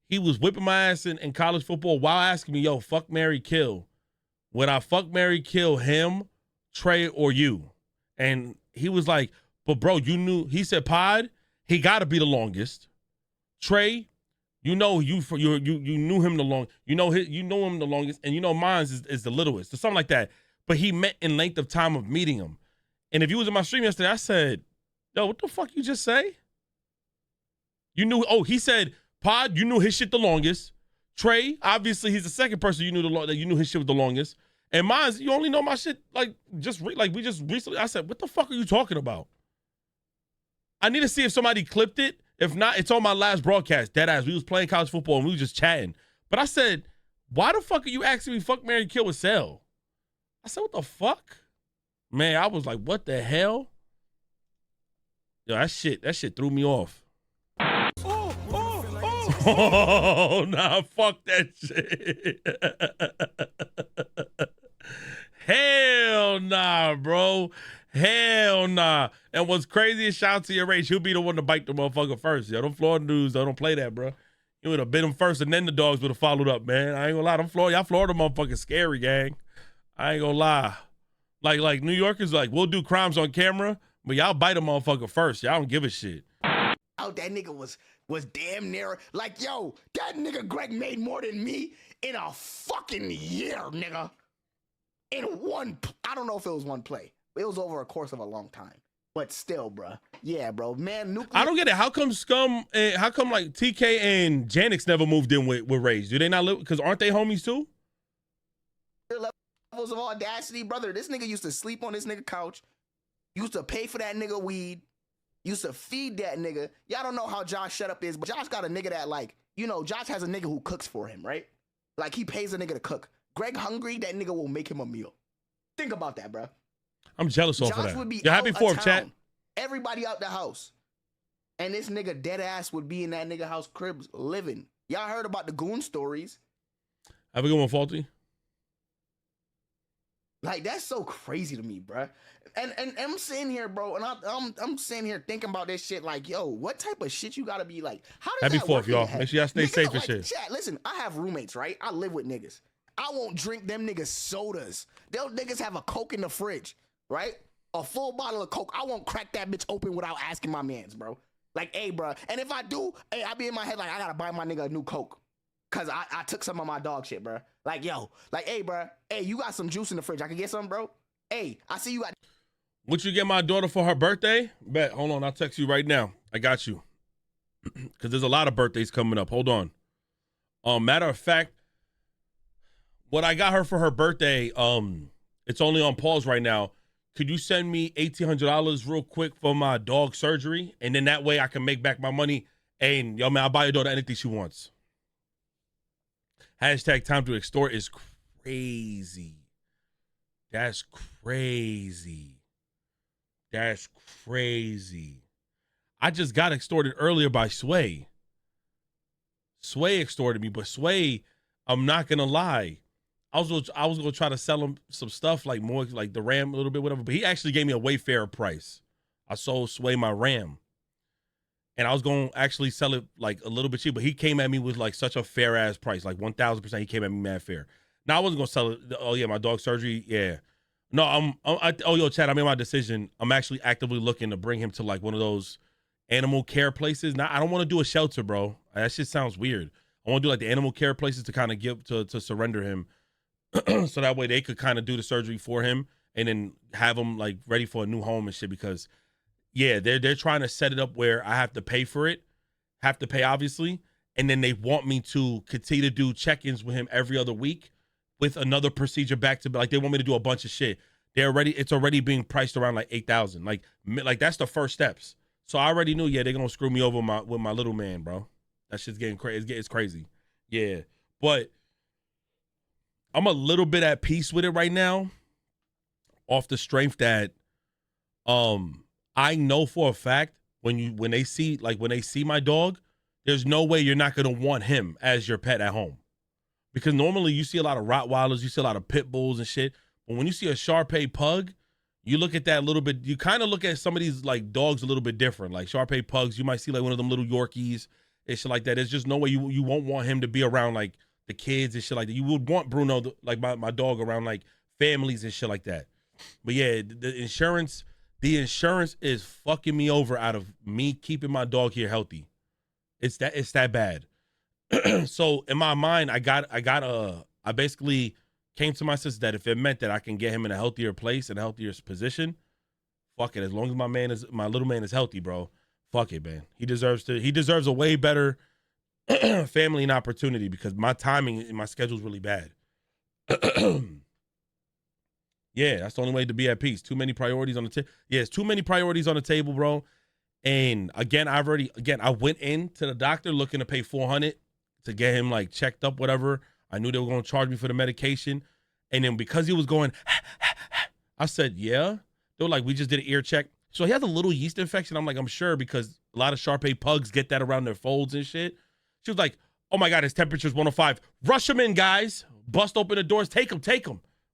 He was whipping my ass in college football while asking me, yo, fuck, marry, kill. Would I fuck, marry, kill him, Trey, or you? And he was like, but bro, you knew, he said, pod, he got to be the longest. Trey, you know you knew him the long, you know him the longest, and you know mine is the littlest, or something like that. But he meant in length of time of meeting him. And if you was in my stream yesterday, I said, yo, what the fuck you just say? You knew, he said, pod, you knew his shit the longest. Trey, obviously he's the second person you knew his shit was the longest. And mine's, you only know my shit we just recently. I said, what the fuck are you talking about? I need to see if somebody clipped it. If not, it's on my last broadcast, deadass. We was playing college football and we was just chatting. But I said, why the fuck are you asking me fuck, marry, kill with Sel? I said, what the fuck? Man, I was like, what the hell? Yo, that shit threw me off. Oh, nah, fuck that shit. Hell nah, bro. Hell nah. And what's crazy is shout out to YourRage's. He'll be the one to bite the motherfucker first. Yo, them Florida dudes, don't play that, bro. You would have bit him first and then the dogs would have followed up, man. I ain't gonna lie. Y'all Florida motherfuckers scary, gang. I ain't gonna lie. Like New Yorkers, like, we'll do crimes on camera, but y'all bite a motherfucker first. Y'all don't give a shit. Oh, that nigga was damn near like, yo, that nigga Greg made more than me in a fucking year, nigga. In I don't know if it was one play. It was over a course of a long time. But still, bruh. Yeah, bro. Man, nuclear. I don't get it. How come Scum, how come like TK and Janix never moved in with Rage? Do they not live? Because aren't they homies too? Levels of audacity, brother. This nigga used to sleep on this nigga couch. Used to pay for that nigga weed. Used to feed that nigga. Y'all don't know how Josh Shut Up is, but Josh got a nigga that, like, you know, Josh has a nigga who cooks for him, right? Like, he pays a nigga to cook. Greg hungry, that nigga will make him a meal. Think about that, bro. I'm jealous off of that. Would be yeah, happy 4th, chat. Everybody out the house. And this nigga dead ass would be in that nigga house cribs living. Y'all heard about the goon stories. Have a good one, Faulty. Like, that's so crazy to me, bro. And I'm sitting here, bro, and I'm sitting here thinking about this shit like, yo, what type of shit you gotta be like? How does happy that 4th, y'all. Make sure y'all stay safe and shit. Chat, listen, I have roommates, right? I live with niggas. I won't drink them niggas sodas. They'll niggas have a Coke in the fridge, right? A full bottle of Coke. I won't crack that bitch open without asking my mans, bro. Like, hey, bro. And if I do, hey, I be in my head like, I gotta buy my nigga a new Coke. Cause I took some of my dog shit, bro. Like, yo, like, hey, bro. Hey, you got some juice in the fridge. I can get some, bro. Hey, I see you got. What you get my daughter for her birthday? Bet. Hold on, I'll text you right now. I got you. Because there's a lot of birthdays coming up. Hold on. Matter of fact, what I got her for her birthday, it's only on pause right now. Could you send me $1,800 real quick for my dog surgery? And then that way I can make back my money. And, yo, man, I'll buy your daughter anything she wants. Hashtag time to extort is crazy. That's crazy. That's crazy. I just got extorted earlier by Sway. Sway extorted me, but Sway, I'm not going to lie. I was gonna try to sell him some stuff like more like the RAM a little bit, whatever. But he actually gave me a way fairer price. I sold Sway my RAM, and I was gonna actually sell it like a little bit cheap. But he came at me with like such a fair ass price, like 1,000%. He came at me mad fair. Now I wasn't gonna sell it. Oh yeah, my dog surgery. Yeah, no, oh yo, Chad, I made my decision. I'm actually actively looking to bring him to like one of those animal care places. Now I don't want to do a shelter, bro. That shit sounds weird. I want to do like the animal care places to kind of give to surrender him. So that way they could kind of do the surgery for him and then have him like ready for a new home and shit. Because yeah, they're trying to set it up where I have to pay for it, have to pay obviously, and then they want me to continue to do check-ins with him every other week with another procedure back to like they want me to do a bunch of shit. It's already being priced around like 8,000. Like that's the first steps. So I already knew, yeah, they're gonna screw me over with my little man, bro. That shit's getting crazy. It's crazy. Yeah, but I'm a little bit at peace with it right now off the strength that I know for a fact when they see my dog, there's no way you're not going to want him as your pet at home. Because normally you see a lot of Rottweilers, you see a lot of pit bulls and shit. But when you see a Shar-Pei pug, you look at that a little bit, you kind of look at some of these like dogs a little bit different. Like Shar-Pei pugs, you might see like one of them little Yorkies and shit like that. There's just no way you won't want him to be around like the kids and shit like that. You would want Bruno, like my dog, around like families and shit like that. But yeah, the insurance is fucking me over out of me keeping my dog here healthy. It's that bad. So in my mind, I basically came to my senses that if it meant that I can get him in a healthier place and a healthier position, fuck it. As long as my little man is healthy, bro, fuck it, man. He deserves a way better family and opportunity because my timing and my schedule is really bad. Yeah, that's the only way to be at peace. Too many priorities on the table. Yeah, it's too many priorities on the table, bro. And again, I went into the doctor looking to pay $400 to get him like checked up, whatever. I knew they were going to charge me for the medication. And then because he was going, I said, yeah. They were like, we just did an ear check. So he has a little yeast infection. I'm like, I'm sure because a lot of Shar-Pei pugs get that around their folds and shit. She was like, oh my God, his temperature's 105. Rush him in, guys. Bust open the doors. Take him.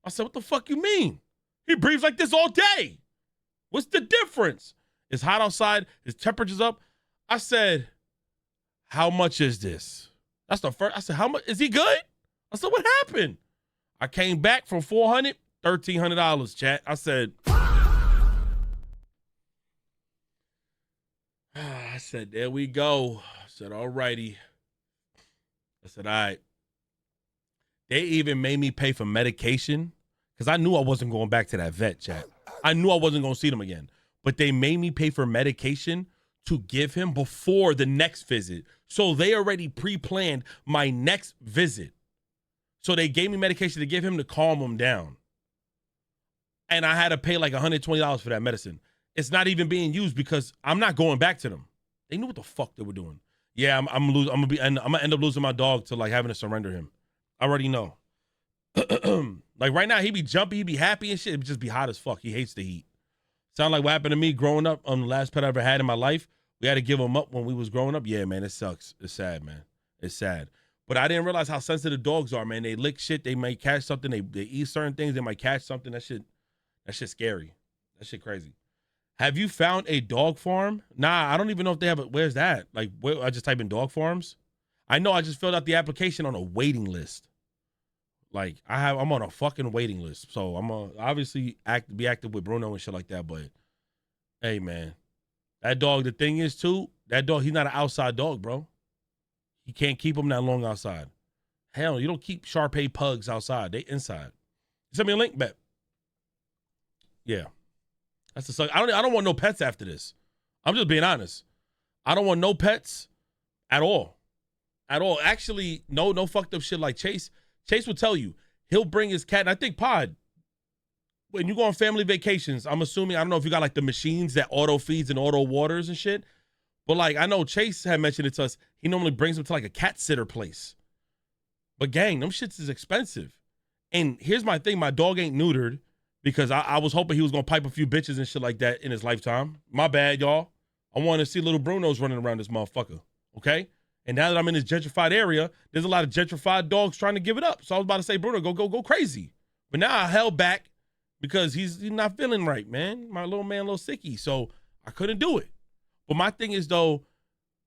I said, what the fuck you mean? He breathes like this all day. What's the difference? It's hot outside. His temperature's up. I said, how much is this? That's the first. I said, how much? Is he good? I said, what happened? I came back from $400, $1,300, chat. I said, I said, there we go. I said, all righty. I said, all right. They even made me pay for medication because I knew I wasn't going back to that vet, chat. I knew I wasn't going to see them again. But they made me pay for medication to give him before the next visit. So they already pre-planned my next visit. So they gave me medication to give him to calm him down. And I had to pay like $120 for that medicine. It's not even being used because I'm not going back to them. They knew what the fuck they were doing. Yeah, I'm gonna end up losing my dog to like having to surrender him. I already know. Like right now, he be jumpy, he be happy and shit. It would just be hot as fuck. He hates the heat. Sound like what happened to me growing up on the last pet I ever had in my life. We had to give him up when we was growing up. Yeah, man, it sucks. It's sad, man. It's sad. But I didn't realize how sensitive dogs are, man. They lick shit. They might catch something. They eat certain things. They might catch something. That shit scary. That shit crazy. Have you found a dog farm? Nah, I don't even know if they have it. Where's that? Like, where, I just type in dog farms. I know I just filled out the application on a waiting list. Like, I'm on a fucking waiting list. So I'm gonna obviously be active with Bruno and shit like that. But hey, man, that dog, the thing is too, that dog, he's not an outside dog, bro. You can't keep him that long outside. Hell, you don't keep Shar-Pei pugs outside. They inside. Send me a link, bet. Yeah. That's the suck. I don't want no pets after this. I'm just being honest. I don't want no pets at all. At all. Actually, no fucked up shit like Chase. Chase will tell you. He'll bring his cat. And I think, Pod, when you go on family vacations, I'm assuming, I don't know if you got like the machines that auto feeds and auto waters and shit. But like, I know Chase had mentioned it to us. He normally brings them to like a cat sitter place. But gang, them shits is expensive. And here's my thing. My dog ain't neutered because I was hoping he was going to pipe a few bitches and shit like that in his lifetime. My bad, y'all. I want to see little Bruno's running around this motherfucker. Okay? And now that I'm in this gentrified area, there's a lot of gentrified dogs trying to give it up. So I was about to say, Bruno, go crazy. But now I held back because he's not feeling right, man. My little man, a little sicky. So I couldn't do it. But my thing is, though,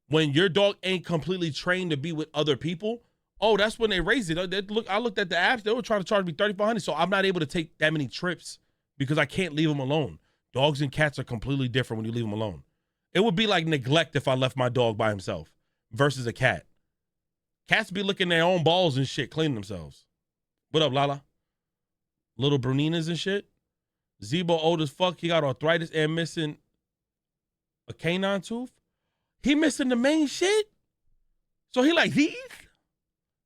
when your dog ain't completely trained to be with other people, oh, that's when they raise it. I looked at the apps. They were trying to charge me $3,400. So I'm not able to take that many trips because I can't leave them alone. Dogs and cats are completely different when you leave them alone. It would be like neglect if I left my dog by himself versus a cat. Cats be licking their own balls and shit, cleaning themselves. What up, Lala? Little Bruninas and shit. Zebo old as fuck. He got arthritis and missing a canine tooth. He missing the main shit? So he like Heath?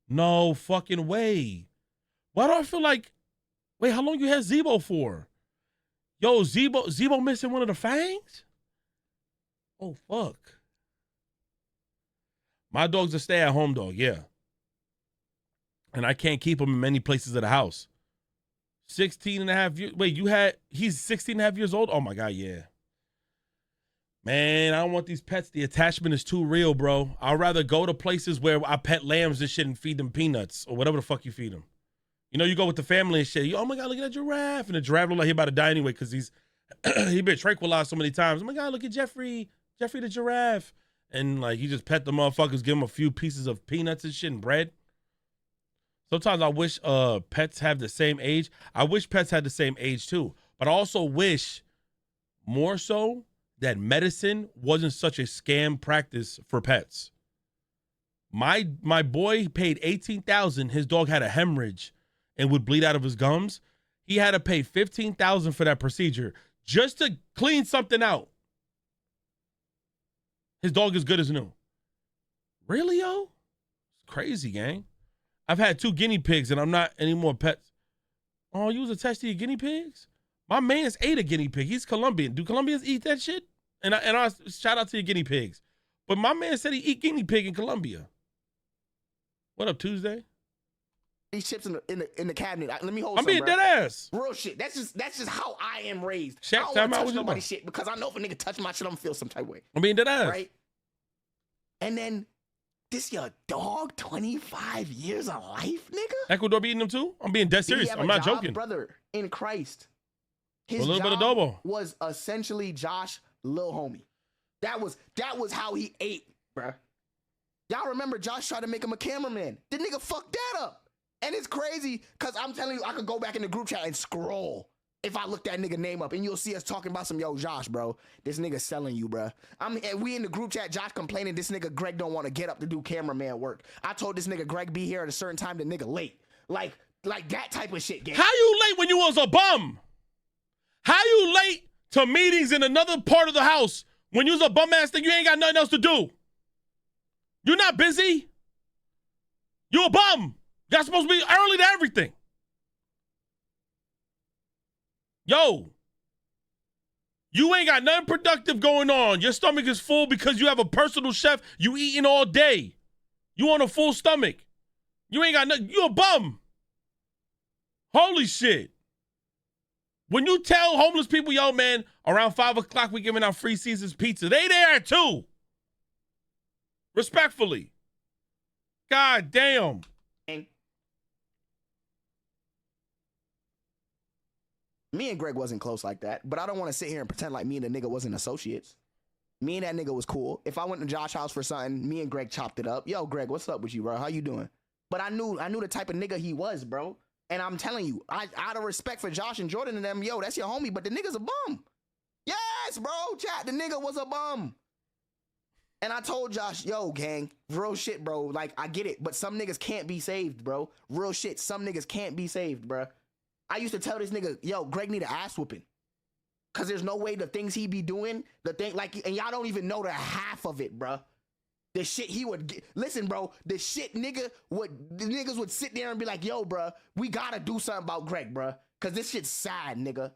No fucking way. Why do I feel like, wait, how long you had Zebo for? Yo, Zebo missing one of the fangs? Oh, fuck. My dog's a stay-at-home dog, yeah. And I can't keep him in many places of the house. 16 and a half years. Wait, he's 16 and a half years old? Oh, my God, yeah. Man, I don't want these pets. The attachment is too real, bro. I'd rather go to places where I pet lambs and shit and feed them peanuts or whatever the fuck you feed them. You know, you go with the family and shit. Oh, my God, look at that giraffe. And the giraffe look like he about to die anyway because he been tranquilized so many times. Oh, my God, look at Jeffrey the giraffe. And, like, you just pet the motherfuckers, give them a few pieces of peanuts and shit and bread. Sometimes I wish pets have the same age. I wish pets had the same age, too. But I also wish more so that medicine wasn't such a scam practice for pets. My boy paid $18,000. His dog had a hemorrhage and would bleed out of his gums. He had to pay $15,000 for that procedure just to clean something out. His dog is good as new. Really, yo? It's crazy, gang. I've had 2 guinea pigs and I'm not anymore pets. Oh, you was attached to your guinea pigs? My man's ate a guinea pig. He's Colombian. Do Colombians eat that shit? And I shout out to your guinea pigs. But my man said he eat guinea pig in Colombia. What up, Tuesday? These chips in the cabinet. Let me hold. I'm being dead ass. Real shit. That's just how I am raised. Shaq, I don't want to touch nobody's shit because I know if a nigga touch my shit, I'm gonna feel some type of way. I'm being dead ass. Right? And then this your dog, 25 years of life, nigga? Ecuador beating them too? I'm being dead serious. I'm not joking. Brother, in Christ. His a little bit of job adobo was essentially Josh, lil homie. That was how he ate, bruh. Y'all remember Josh tried to make him a cameraman. The nigga fucked that up. And it's crazy, because I'm telling you, I could go back in the group chat and scroll if I look that nigga name up, and you'll see us talking about some, yo, Josh, bro, this nigga selling you, bruh. We in the group chat, Josh complaining this nigga Greg don't want to get up to do cameraman work. I told this nigga Greg be here at a certain time, the nigga late. Like that type of shit, gang. How you late when you was a bum? How you late to meetings in another part of the house when you was a bum ass thing? You ain't got nothing else to do. You're not busy. You a bum. Y'all supposed to be early to everything. Yo, you ain't got nothing productive going on. Your stomach is full because you have a personal chef. You eating all day. You on a full stomach. You ain't got nothing. You a bum. Holy shit. When you tell homeless people, yo, man, around 5 o'clock we giving out free Caesar's pizza, they there too. Respectfully. God damn. Me and Greg wasn't close like that, but I don't want to sit here and pretend like me and the nigga wasn't associates. Me and that nigga was cool. If I went to Josh's house for something, me and Greg chopped it up. Yo, Greg, what's up with you, bro? How you doing? But I knew the type of nigga he was, bro. And I'm telling you, out of respect for Josh and Jordan and them, yo, that's your homie, but the nigga's a bum. Yes, bro, chat, the nigga was a bum. And I told Josh, yo, gang, real shit, bro. Like, I get it, but some niggas can't be saved, bro. Real shit, some niggas can't be saved, bro. I used to tell this nigga, yo, Greg need an ass whooping. Cause there's no way the things he be doing, and y'all don't even know the half of it, bruh. The shit he would get. Listen, bro, the niggas would sit there and be like, yo, bruh, we gotta do something about Greg, bruh. Cause this shit's sad, nigga.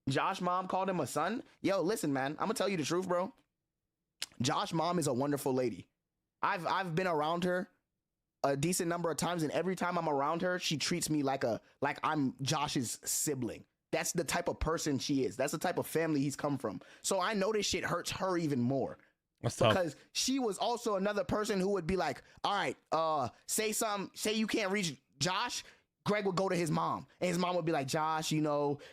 Josh mom called him a son. Yo, listen, man, I'm gonna tell you the truth, bro. Josh mom is a wonderful lady. I've been around her a decent number of times, and every time I'm around her, she treats me like I'm Josh's sibling. That's the type of person she is. That's the type of family he's come from. So I know this shit hurts her even more. That's because she was also another person who would be like, all right, say you can't reach Josh. Greg would go to his mom, and his mom would be like, Josh,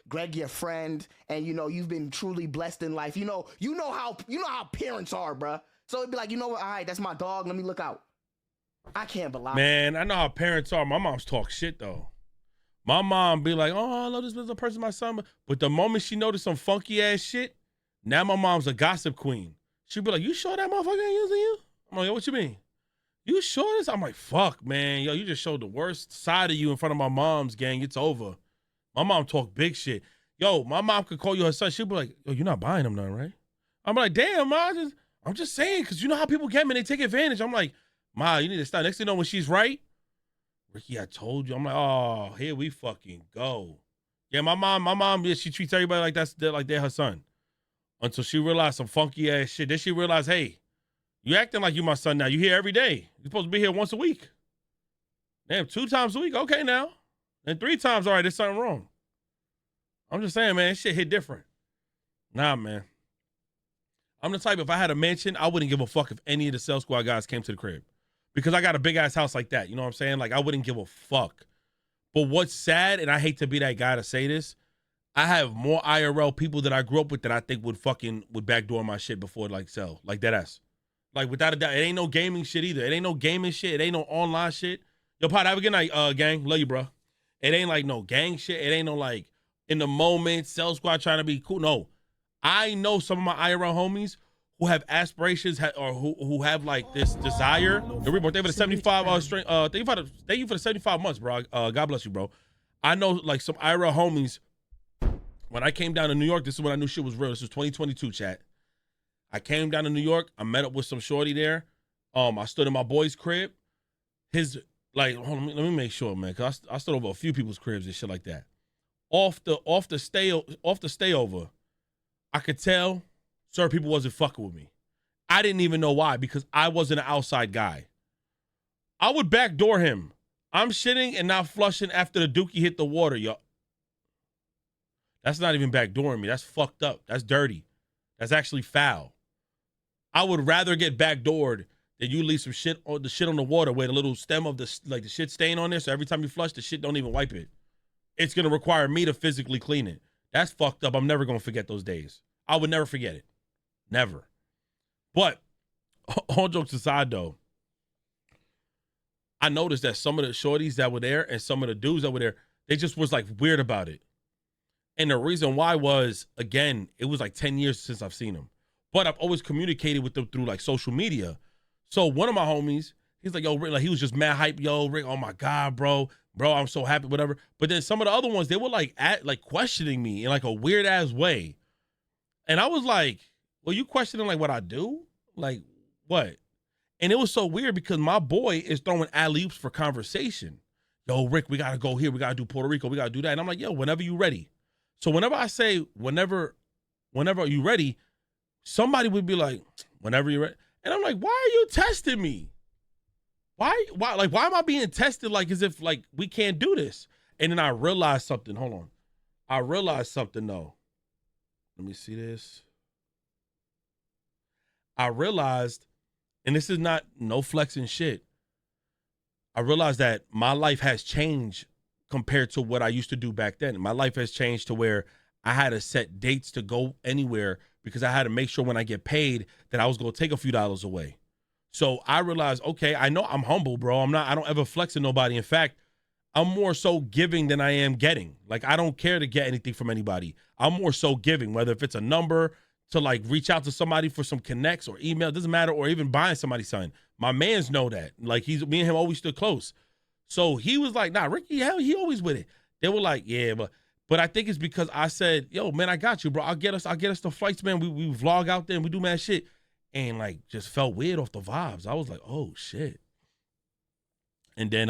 Greg, your friend, and you've been truly blessed in life. You know how parents are, bruh. So it'd be like, you know what? All right, that's my dog. Let me look out. I can't believe. Man, I know how parents are. My mom's talk shit though. My mom be like, oh, I love this person, my son. But the moment she noticed some funky ass shit, now my mom's a gossip queen. She'd be like, you sure that motherfucker ain't using you? I'm like, yo, what you mean? You sure this? I'm like, fuck, man. Yo, you just showed the worst side of you in front of my mom's, gang. It's over. My mom talk big shit. Yo, my mom could call you her son. She'd be like, yo, you're not buying him none, right? I'm like, damn, Ma, I'm just saying, because you know how people get me, they take advantage. I'm like, Ma, you need to stop. Next thing you know, when she's right, Ricky, I told you. I'm like, oh, here we fucking go. Yeah, my mom, yeah, she treats everybody like they're her son. Until she realized some funky ass shit. Then she realized, hey, you acting like you my son now. You here every day. You're supposed to be here once a week. Damn, 2 times a week. Okay, now. And 3 times, all right, there's something wrong. I'm just saying, man, shit hit different. Nah, man. I'm the type, if I had a mansion, I wouldn't give a fuck if any of the Cell Squad guys came to the crib. Because I got a big-ass house like that. You know what I'm saying? Like, I wouldn't give a fuck. But what's sad, and I hate to be that guy to say this, I have more IRL people that I grew up with that I think would backdoor my shit before, like, sell. Like, deadass. Like, without a doubt, it ain't no gaming shit either. It ain't no gaming shit. It ain't no online shit. Yo, Pot, have a good night, gang. Love you, bro. It ain't like no gang shit. It ain't no, like, in the moment, Cell Squad trying to be cool. No. I know some of my IRL homies who have aspirations or who have, like, this desire. Thank you for the 75 thank you for the 75 months, bro. God bless you, bro. I know, like, some IRL homies. When I came down to New York, this is when I knew shit was real. This was 2022, chat. I came down to New York. I met up with some shorty there. I stood in my boy's crib. Hold on, let me make sure, man, because I stood over a few people's cribs and shit like that. Off the stayover, I could tell certain people wasn't fucking with me. I didn't even know why, because I wasn't an outside guy. I would backdoor him. I'm shitting and not flushing after the dookie hit the water, yo. That's not even backdooring me. That's fucked up. That's dirty. That's actually foul. I would rather get backdoored than you leave some shit on the water where the little stem of the shit stain on there. So every time you flush, the shit don't even wipe it. It's gonna require me to physically clean it. That's fucked up. I'm never gonna forget those days. I would never forget it. Never. But all jokes aside, though, I noticed that some of the shorties that were there and some of the dudes that were there, they just was like weird about it. And the reason why was, again, it was like 10 years since I've seen them. But I've always communicated with them through like social media. So one of my homies, he's like, yo, Rick, like he was just mad hype, yo, Rick, oh my God, bro, I'm so happy, whatever. But then some of the other ones, they were like questioning me in like a weird ass way. And I was like, well, you questioning like what I do? Like what? And it was so weird because my boy is throwing alley-oops for conversation. Yo, Rick, we got to go here. We got to do Puerto Rico. We got to do that. And I'm like, yo, whenever you ready. So whenever I say, whenever you ready, somebody would be like, whenever you're ready. And I'm like, why are you testing me? Why am I being tested like as if like we can't do this? And then I realized something. Hold on. I realized something though. Let me see this. I realized, and this is not no flexing shit. I realized that my life has changed compared to what I used to do back then. My life has changed to where I had to set dates to go anywhere because I had to make sure when I get paid that I was going to take a few dollars away. So I realized, okay, I know I'm humble, bro. I don't ever flex on nobody. In fact, I'm more so giving than I am getting. Like, I don't care to get anything from anybody. I'm more so giving, whether if it's a number to like reach out to somebody for some connects or email, doesn't matter, or even buying somebody something. My mans know that. Like, me and him always stood close. So he was like, nah, Ricky, hell, he always with it. They were like, yeah, but But I think it's because I said, yo, man, I got you, bro. I'll get us the flights, man. We vlog out there and we do mad shit. And like just felt weird off the vibes. I was like, oh shit. And then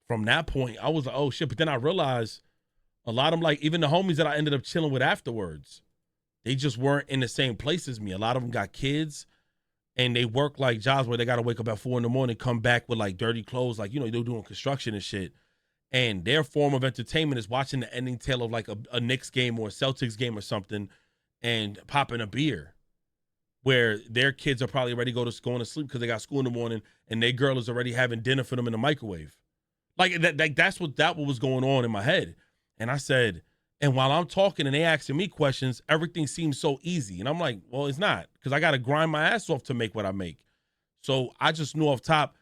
from that point, I was like, oh shit. But then I realized a lot of them, like even the homies that I ended up chilling with afterwards, they just weren't in the same place as me. A lot of them got kids and they work like jobs where they got to wake up at 4 a.m, come back with like dirty clothes. Like, you know, they're doing construction and shit. And their form of entertainment is watching the ending tail of like a Knicks game or a Celtics game or something and popping a beer, where their kids are probably ready to going to sleep because they got school in the morning and their girl is already having dinner for them in the microwave. Like that's what was going on in my head. And I said, and while I'm talking and they asking me questions, everything seems so easy. And I'm like, well, it's not, because I got to grind my ass off to make what I make. So I just knew off top,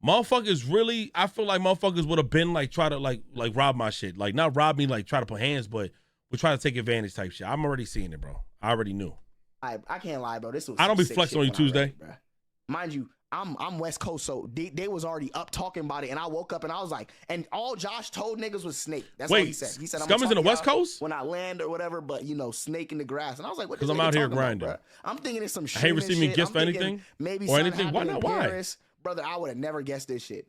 motherfuckers really, I feel like motherfuckers would have been like, try to like rob my shit. Like not rob me, like try to put hands, but we try to take advantage type shit. I'm already seeing it, bro. I already knew. I can't lie, bro. This was I don't be sick flexing shit on you when I Tuesday. read it, bro. Mind you, I'm West Coast, so they was already up talking about it, and I woke up and I was like, and all Josh told niggas was Snake. That's what he said. He said, Scum is in the West Coast when I land or whatever, but you know, Snake in the grass. And I was like, what? Because I'm out here grinding. About, I'm thinking it's some shit. I hate receiving gifts for anything, maybe or anything. Why not? Why? Paris. Brother, I would have never guessed this shit.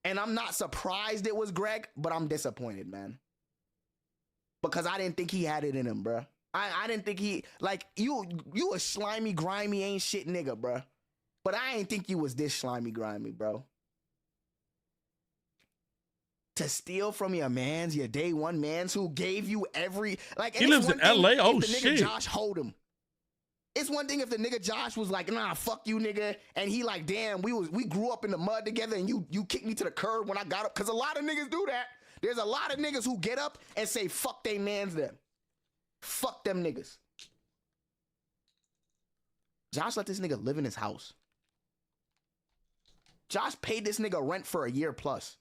And I'm not surprised it was Greg, but I'm disappointed, man. Because I didn't think he had it in him, bro. I didn't think he, like, you a slimy, grimy, ain't shit nigga, bro. But I ain't think you was this slimy, grimy, bro. To steal from your mans, your day one mans who gave you every, like, he lives in LA. Oh the shit. Nigga Josh hold him. It's one thing if the nigga Josh was like, nah, fuck you, nigga, and he like, damn, we grew up in the mud together, and you kicked me to the curb when I got up, because a lot of niggas do that. There's a lot of niggas who get up and say, fuck they mans them. Fuck them niggas. Josh let this nigga live in his house. Josh paid this nigga rent for a year plus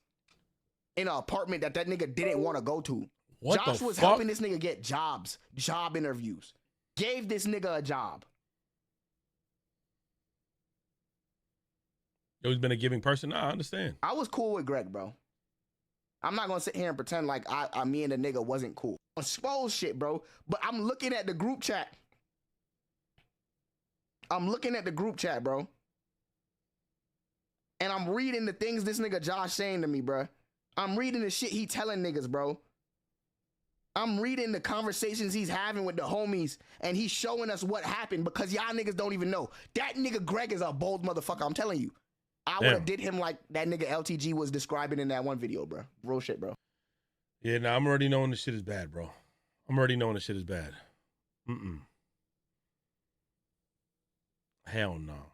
in an apartment that nigga didn't want to go to. What Josh the was fuck? helping this nigga get jobs, job interviews. Gave this nigga a job. He's been a giving person. Nah, I understand. I was cool with Greg, bro. I'm not gonna sit here and pretend like me and the nigga wasn't cool. Expose shit, bro. But I'm looking at the group chat. Bro. And I'm reading the things this nigga Josh saying to me, bro. I'm reading the shit he telling niggas, bro. I'm reading the conversations he's having with the homies, and he's showing us what happened, because y'all niggas don't even know. That nigga Greg is a bold motherfucker, I'm telling you. I would have did him like that nigga LTG was describing in that one video, bro. Real shit, bro. Yeah, nah, I'm already knowing this shit is bad, bro. I'm already knowing this shit is bad. Hell no.